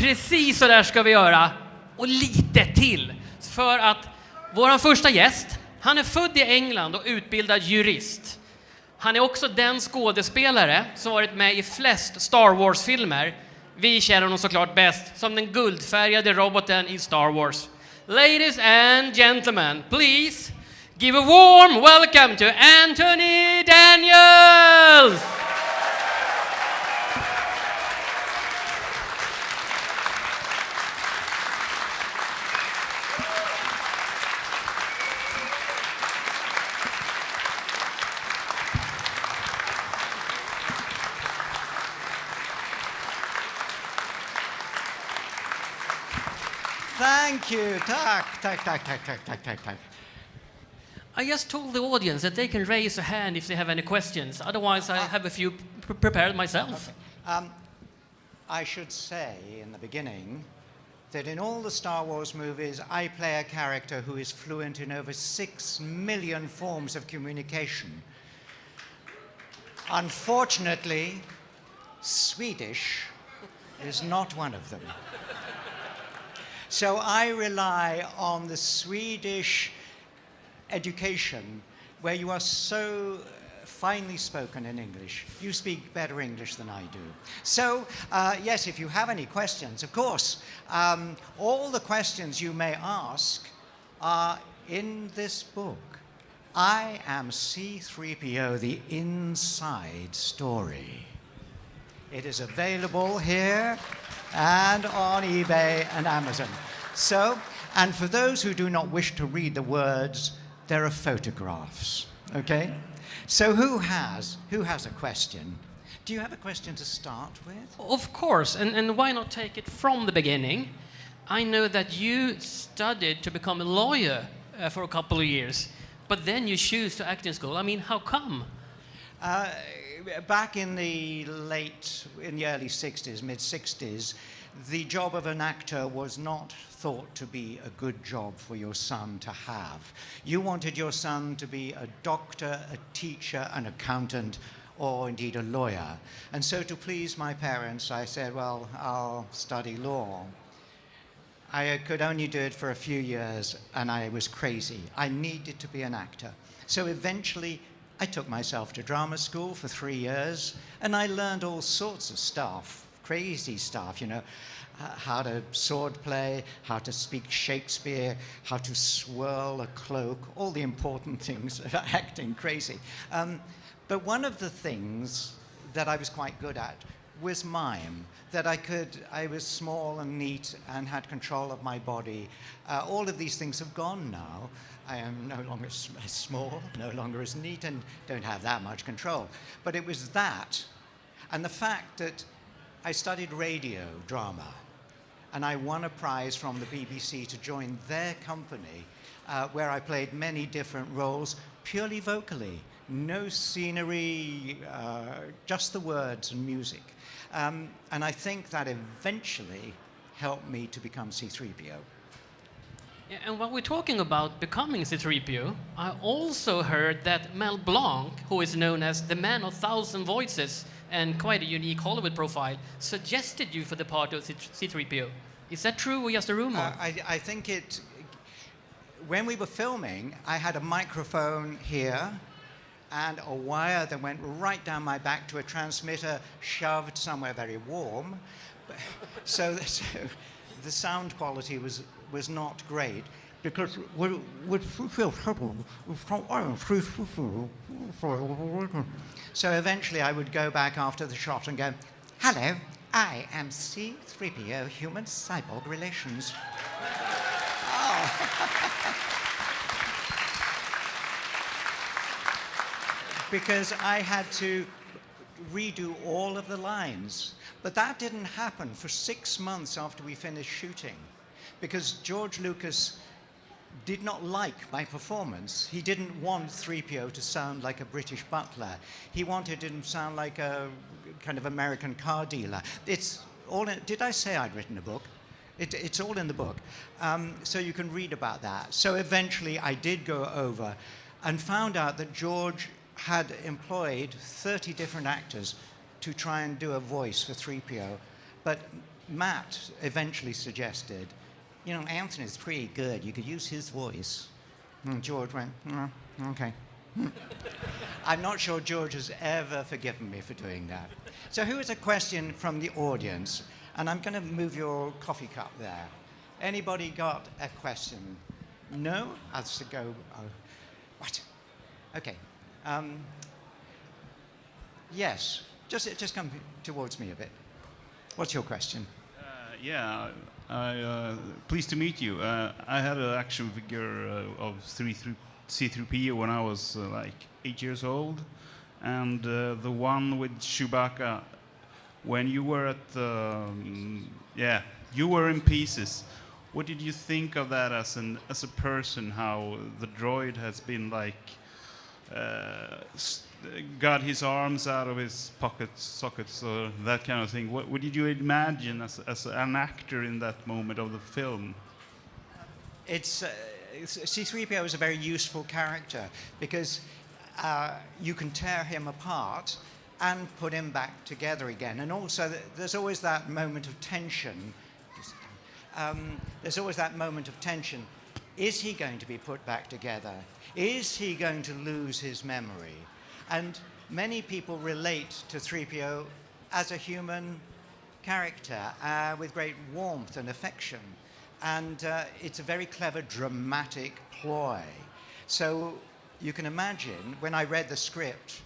Precis så där ska vi göra. Och lite till. För att vår första gäst, han är född i England och utbildad jurist. Han är också den skådespelare som varit med i flest Star Wars-filmer. Vi känner honom såklart bäst som den guldfärgade roboten i Star Wars. Ladies and gentlemen, please give a warm welcome to Anthony Daniels! Thank you. Tack. I just told the audience that they can raise a hand if they have any questions. Otherwise, I have a few prepared myself. Okay. I should say in the beginning that in all the Star Wars movies, I play a character who is fluent in over 6 million forms of communication. Unfortunately, Swedish is not one of them. So I rely on the Swedish education where you are so finely spoken in English. You speak better English than I do. So, yes, if you have any questions, of course, all the questions you may ask are in this book. I Am C-3PO, The Inside Story. It is available here and on eBay and Amazon. So, and for those who do not wish to read the words, there are photographs, okay? So who has a question? Do you have a question to start with? Of course, and why not take it from the beginning? I know that you studied to become a lawyer for a couple of years, but then you choose to act in school. I mean, how come? Back in the early 60s, mid-60s, the job of an actor was not thought to be a good job for your son to have. You wanted your son to be a doctor, a teacher, an accountant, or indeed a lawyer. And so to please my parents, I said, well, I'll study law. I could only do it for a few years, and I was crazy. I needed to be an actor. So eventually, I took myself to drama school for 3 years, and I learned all sorts of stuff, crazy stuff, you know, how to sword play, how to speak Shakespeare, how to swirl a cloak, all the important things of acting crazy. But one of the things that I was quite good at was mime, that I was small and neat and had control of my body. All of these things have gone now. I am no longer as small, no longer as neat, and don't have that much control. But it was that, and the fact that I studied radio drama, and I won a prize from the BBC to join their company, where I played many different roles, purely vocally. No scenery, just the words and music. And I think that eventually helped me to become C-3PO. Yeah, and while we're talking about becoming C-3PO, I also heard that Mel Blanc, who is known as the man of 1,000 voices and quite a unique Hollywood profile, suggested you for the part of C-3PO. Is that true or just a rumor? I think it... When we were filming, I had a microphone here and a wire that went right down my back to a transmitter shoved somewhere very warm. So the sound quality was not great, because so eventually I would go back after the shot and go, hello, I am C-3PO, human-cyborg relations. Because I had to redo all of the lines. But that didn't happen for 6 months after we finished shooting, because George Lucas did not like my performance. He didn't want 3PO to sound like a British butler. He wanted him to sound like a kind of American car dealer. It's all in, did I say I'd written a book? It's all in the book. So you can read about that. So eventually I did go over and found out that George had employed 30 different actors to try and do a voice for 3PO. But Matt eventually suggested, you know, Anthony's pretty good. You could use his voice. And George went, okay. I'm not sure George has ever forgiven me for doing that. So who has a question from the audience? And I'm going to move your coffee cup there. Anybody got a question? No? I'll just go. What? Okay. Yes. Just come towards me a bit. What's your question? Yeah, pleased to meet you. I had an action figure of C-3PO when I was like 8 years old, and the one with Chewbacca, when you were at the, you were in pieces. What did you think of that as a person? How the droid has been like got his arms out of his sockets, or that kind of thing. What did you imagine as an actor in that moment of the film? C-3PO is a very useful character because you can tear him apart and put him back together again. And also, there's always that moment of tension. Is he going to be put back together? Is he going to lose his memory? And many people relate to 3PO as a human character with great warmth and affection. And it's a very clever, dramatic ploy. So you can imagine, when I read the script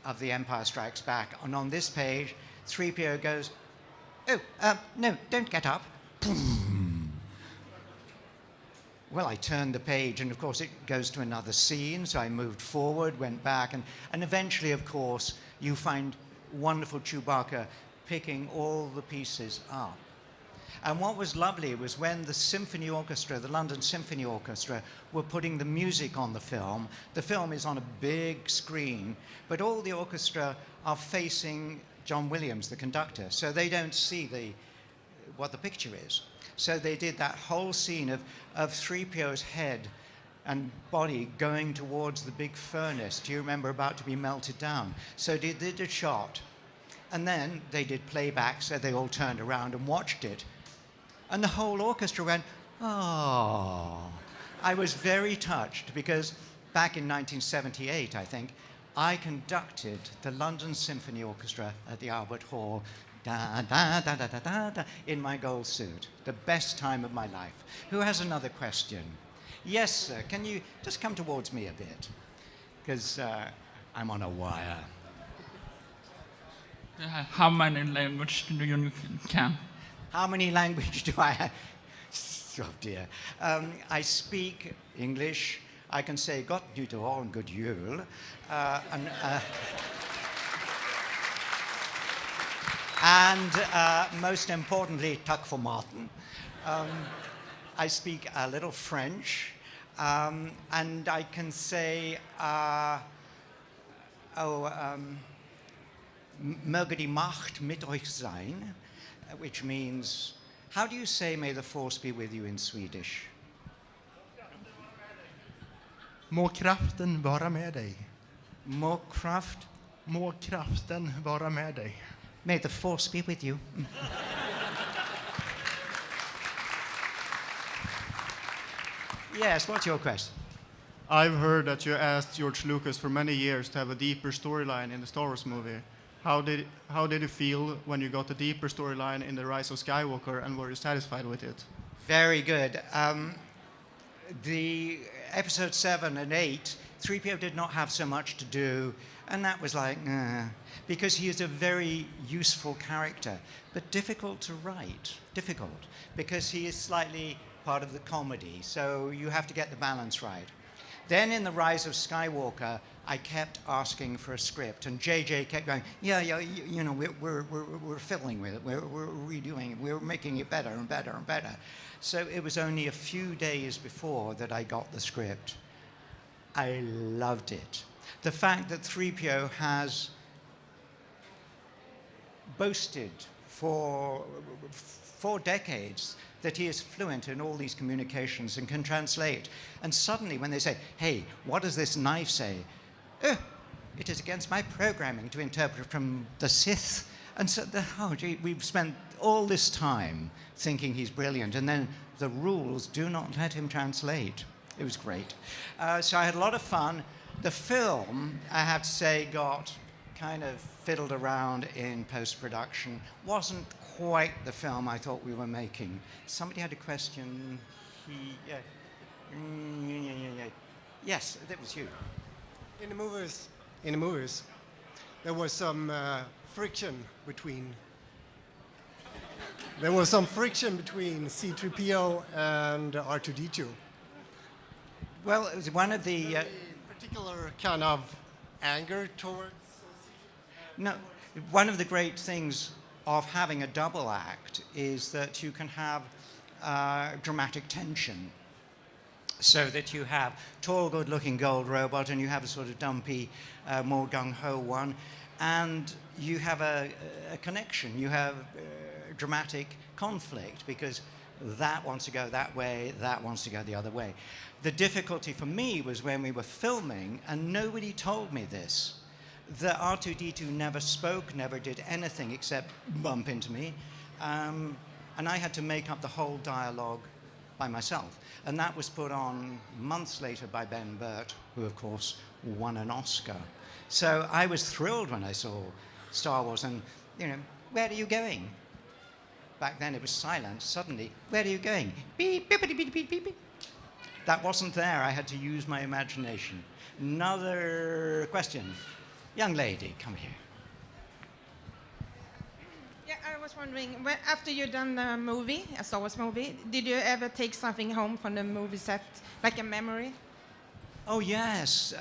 of The Empire Strikes Back, and on this page, 3PO goes, no, don't get up. Well, I turned the page, and of course it goes to another scene, so I moved forward, went back, and eventually, of course, you find wonderful Chewbacca picking all the pieces up. And what was lovely was when the symphony orchestra, the London Symphony Orchestra, were putting the music on the film is on a big screen, but all the orchestra are facing John Williams, the conductor, so they don't see what the picture is. So they did that whole scene of 3PO's head and body going towards the big furnace, do you remember, about to be melted down? So they did a shot, and then they did playback, so they all turned around and watched it. And the whole orchestra went, oh. I was very touched because back in 1978, I think, I conducted the London Symphony Orchestra at the Albert Hall, da, da, da, da, da, da, da, in my gold suit. The best time of my life. Who has another question? Yes, sir. Can you just come towards me a bit? Because I'm on a wire. How many languages do you can? How many languages do I have? Oh dear. I speak English. I can say Gott nytt år and good jul. And most importantly, tack för maten. I speak a little French, and I can say, möge die Macht mit euch sein, which means, how do you say may the force be with you in Swedish? Må kraften vara med dig. Må kraften vara med dig. May the force be with you. Yes, what's your question? I've heard that you asked George Lucas for many years to have a deeper storyline in the Star Wars movie. How did you feel when you got a deeper storyline in The Rise of Skywalker, and were you satisfied with it? Very good. The episode 7 and 8, 3PO did not have so much to do, and that was like, because he is a very useful character, but difficult to write. Difficult, because he is slightly part of the comedy, so you have to get the balance right. Then in The Rise of Skywalker, I kept asking for a script, and JJ kept going, you know, we're fiddling with it, we're redoing it, we're making it better and better and better. So it was only a few days before that I got the script. I loved it. The fact that 3PO has boasted for 4 decades that he is fluent in all these communications and can translate. And suddenly when they say, hey, what does this knife say? Oh, it is against my programming to interpret from the Sith. And so, we've spent all this time thinking he's brilliant, and then the rules do not let him translate. It was great. So I had a lot of fun. The film, I have to say, got kind of fiddled around in post-production. Wasn't quite the film I thought we were making. Somebody had a question. Yes, that was you. In the movies, there was some friction between. There was some friction between C-3PO and R2-D2. Well, it was one of the. Particular kind of anger towards. No, one of the great things of having a double act is that you can have dramatic tension. So that you have tall, good-looking gold robot, and you have a sort of dumpy, more gung-ho one, and you have a connection. You have dramatic conflict because that wants to go that way, that wants to go the other way. The difficulty for me was when we were filming, and nobody told me this, that R2-D2 never spoke, never did anything except bump into me, and I had to make up the whole dialogue by myself. And that was put on months later by Ben Burt, who, of course, won an Oscar. So I was thrilled when I saw Star Wars, and, you know, where are you going? Back then it was silent. Suddenly, where are you going? Beep, beep, beep, beep, beep, beep. That wasn't there. I had to use my imagination. Another question. Young lady, come here. Yeah, I was wondering, after you've done the movie, a Star Wars movie, did you ever take something home from the movie set, like a memory? Oh, yes.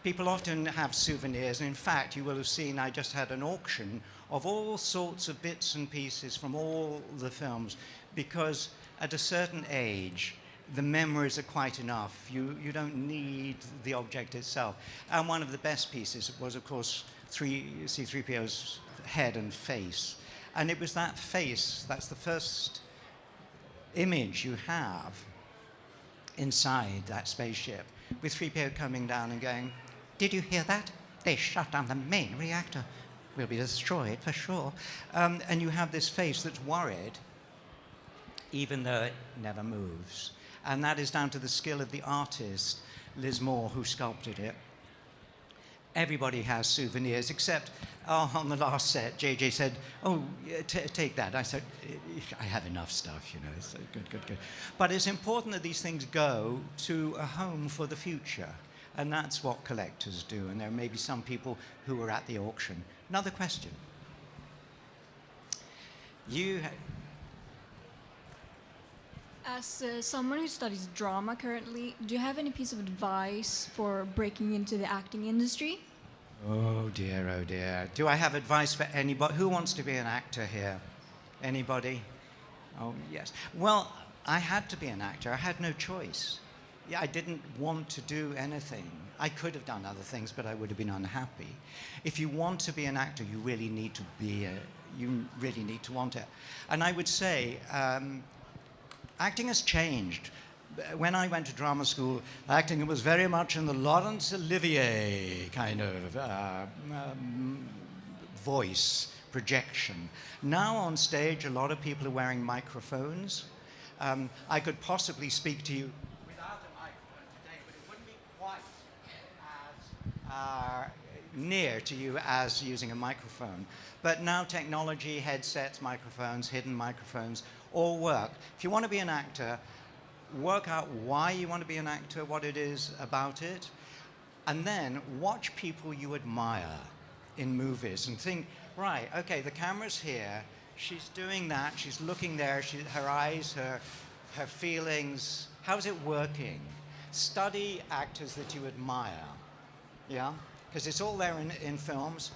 People often have souvenirs. And in fact, you will have seen I just had an auction of all sorts of bits and pieces from all the films, because at a certain age, the memories are quite enough. You don't need the object itself. And one of the best pieces was, of course, C-3PO's head and face. And it was that face, that's the first image you have inside that spaceship, with 3PO coming down and going, "Did you hear that? They shut down the main reactor. We'll be destroyed for sure." And you have this face that's worried, even though it never moves. And that is down to the skill of the artist, Liz Moore, who sculpted it. Everybody has souvenirs, except on the last set, JJ said, "Oh, take that." I said, "I have enough stuff, you know." So good. But it's important that these things go to a home for the future. And that's what collectors do. And there may be some people who were at the auction. Another question. As someone who studies drama currently, do you have any piece of advice for breaking into the acting industry? Oh dear. Do I have advice for anybody? Who wants to be an actor here? Anybody? Oh, yes. Well, I had to be an actor. I had no choice. Yeah, I didn't want to do anything. I could have done other things, but I would have been unhappy. If you want to be an actor, you really need to want it. And I would say, acting has changed. When I went to drama school, acting was very much in the Laurence Olivier kind of voice projection. Now on stage, a lot of people are wearing microphones. I could possibly speak to you without a microphone today, but it wouldn't be quite as near to you as using a microphone. But now technology, headsets, microphones, hidden microphones, all work. If you want to be an actor, work out why you want to be an actor, what it is about it, and then watch people you admire in movies and think, right, okay, the camera's here, she's doing that, she's looking there, her eyes, her feelings, how's it working? Study actors that you admire, yeah? Because it's all there in films.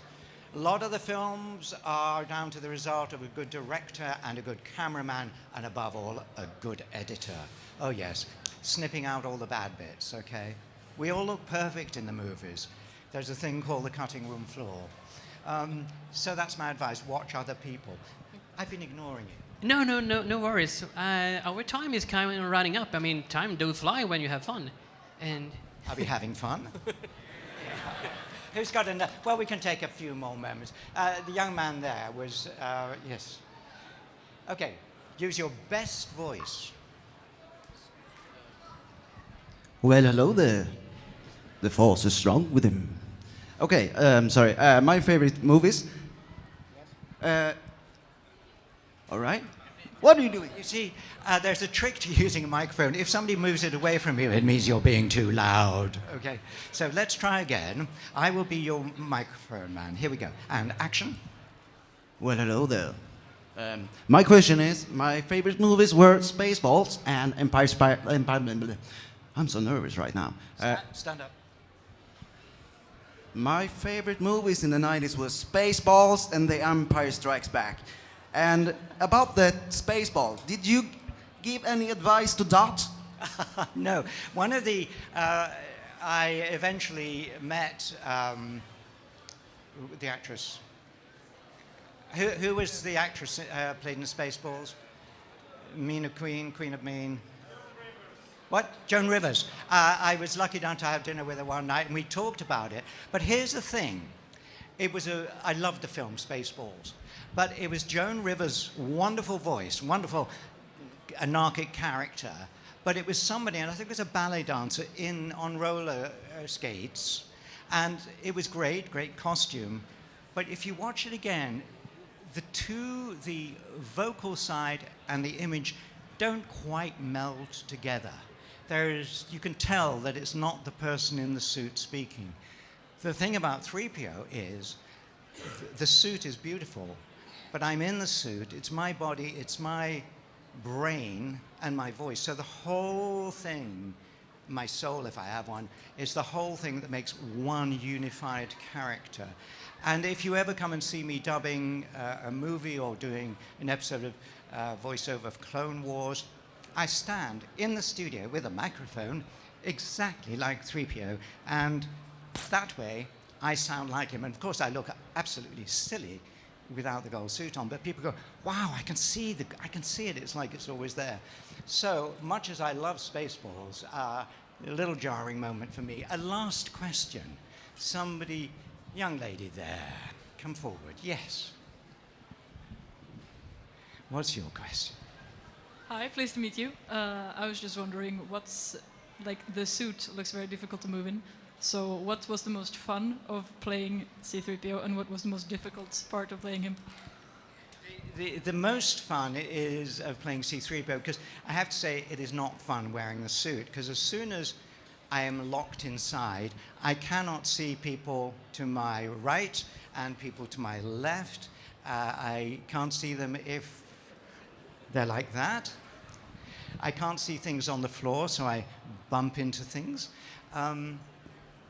A lot of the films are down to the result of a good director and a good cameraman, and above all, a good editor. Oh yes, snipping out all the bad bits, okay? We all look perfect in the movies. There's a thing called the cutting room floor. So that's my advice, watch other people. I've been ignoring you. No worries. Our time is kind of running up. I mean, time do fly when you have fun. And I'll be having fun. Who's got enough? Well, we can take a few more moments. The young man there was, yes. Okay, use your best voice. Well, hello there. The force is strong with him. Okay, sorry. My favorite movies. All right. What are you doing? You see, there's a trick to using a microphone. If somebody moves it away from you, it means you're being too loud. Okay, so let's try again. I will be your microphone man. Here we go. And action. Well, hello there. My question is, my favorite movies were Spaceballs and Empire. I'm so nervous right now. Stand up. My favorite movies in the 90s were Spaceballs and The Empire Strikes Back. And about that Spaceball, did you give any advice to Dot? No. One of the... I eventually met the actress. Who was the actress played in Spaceballs? Queen of Mean. What? Joan Rivers. I was lucky enough to have dinner with her one night, and we talked about it. But here's the thing. I loved the film Spaceballs, but it was Joan Rivers' wonderful voice, wonderful anarchic character, but it was somebody, and I think it was a ballet dancer on roller skates, and it was great costume. But if you watch it again, the vocal side and the image don't quite meld together. You can tell that it's not the person in the suit speaking. The thing about 3PO is the suit is beautiful, but I'm in the suit. It's my body, it's my brain, and my voice. So the whole thing, my soul, if I have one, is the whole thing that makes one unified character. And if you ever come and see me dubbing a movie or doing an episode of voiceover of Clone Wars, I stand in the studio with a microphone exactly like 3PO, and that way I sound like him. And of course I look absolutely silly without the gold suit on, but people go, wow, I can see it, it's like it's always there. So much as I love Spaceballs, a little jarring moment for me. A last question. Somebody, young lady there, come forward. Yes. What's your question? Hi, pleased to meet you. I was just wondering, the suit looks very difficult to move in. So what was the most fun of playing C-3PO, and what was the most difficult part of playing him? The most fun is of playing C-3PO, because I have to say it is not fun wearing the suit, because as soon as I am locked inside, I cannot see people to my right and people to my left. I can't see them if they're like that. I can't see things on the floor, so I bump into things.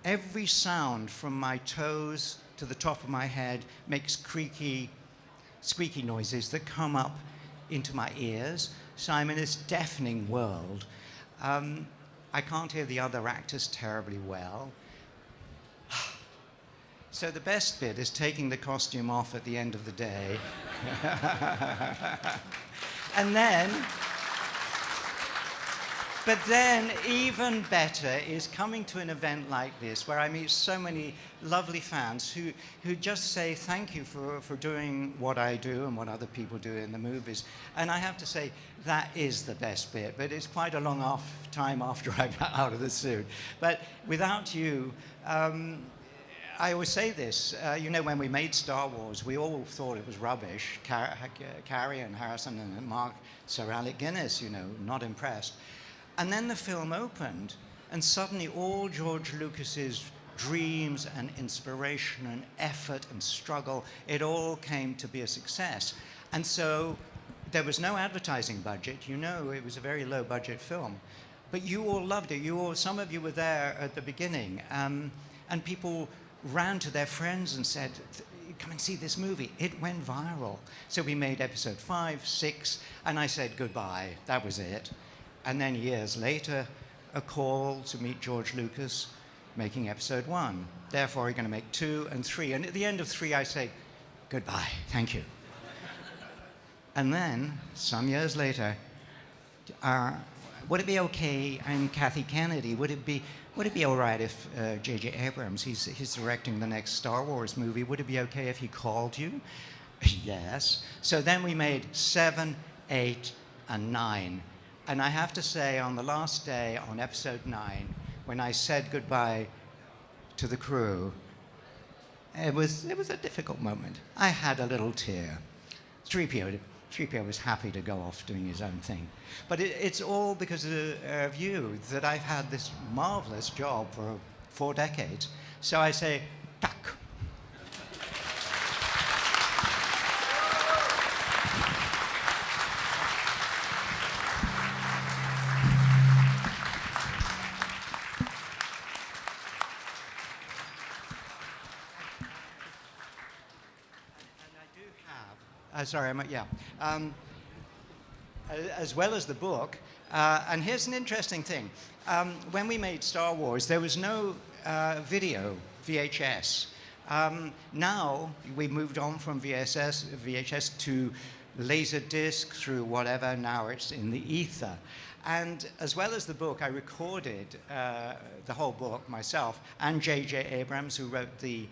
Every sound from my toes to the top of my head makes creaky, squeaky noises that come up into my ears. So I'm in this deafening world. I can't hear the other actors terribly well. So the best bit is taking the costume off at the end of the day. But then, even better is coming to an event like this, where I meet so many lovely fans who just say thank you for doing what I do and what other people do in the movies. And I have to say, that is the best bit, but it's quite a long time after I'm out of the suit. But without you, I always say this, when we made Star Wars, we all thought it was rubbish. Carrie and Harrison and Mark, Sir Alec Guinness, not impressed. And then the film opened, and suddenly all George Lucas's dreams and inspiration and effort and struggle, it all came to be a success. And so there was no advertising budget. It was a very low budget film. But you all loved it. Some of you were there at the beginning. And people ran to their friends and said, come and see this movie. It went viral. So we made episode 5, 6, and I said goodbye. That was it. And then years later, a call to meet George Lucas making episode 1. Therefore, you're going to make 2 and 3. And at the end of 3, I say, goodbye, thank you. And then, some years later, would it be okay, I'm Kathy Kennedy, would it be all right if J.J. Abrams, he's directing the next Star Wars movie, would it be okay if he called you? Yes. So then we made 7, 8, and 9. And I have to say, on the last day, on episode 9, when I said goodbye to the crew, it was a difficult moment. I had a little tear. 3PO was happy to go off doing his own thing. But it's all because of you that I've had this marvelous job for 4 decades. So I say, tack. As well as the book, and here's an interesting thing. When we made Star Wars, there was no video, VHS. Now, we've moved on from VHS to Laserdisc through whatever, now it's in the ether. And as well as the book, I recorded the whole book myself, and J.J. Abrams, who wrote the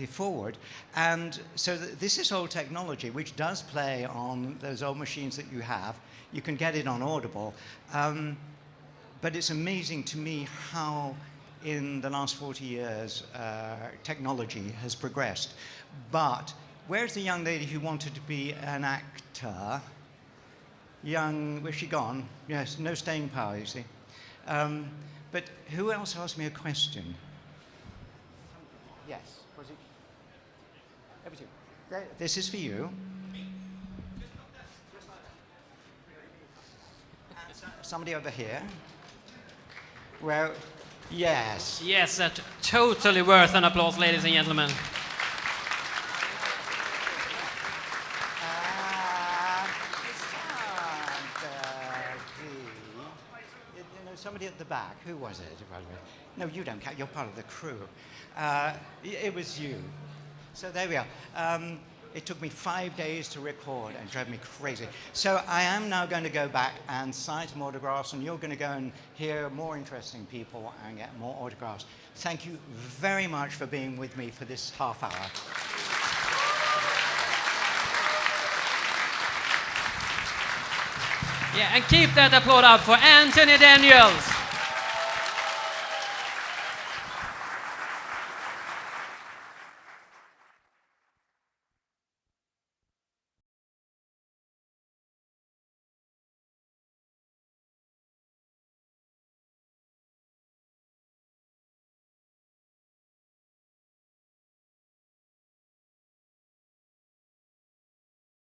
forward. And so this is old technology, which does play on those old machines that you have. You can get it on Audible. But it's amazing to me how, in the last 40 years, technology has progressed. But where's the young lady who wanted to be an actor? Where's she gone? Yes, no staying power, you see. But who else asked me a question? Yes, was it? Over to you. This is for you. Somebody over here. Well, yes. Yes, that's totally worth an applause, ladies and gentlemen. Somebody at the back. Who was it? No, you don't count. You're part of the crew. It was you. So there we are. It took me 5 days to record and drove me crazy. So I am now going to go back and sign some autographs, and you're going to go and hear more interesting people and get more autographs. Thank you very much for being with me for this half hour. Yeah, and keep that applaud up for Anthony Daniels.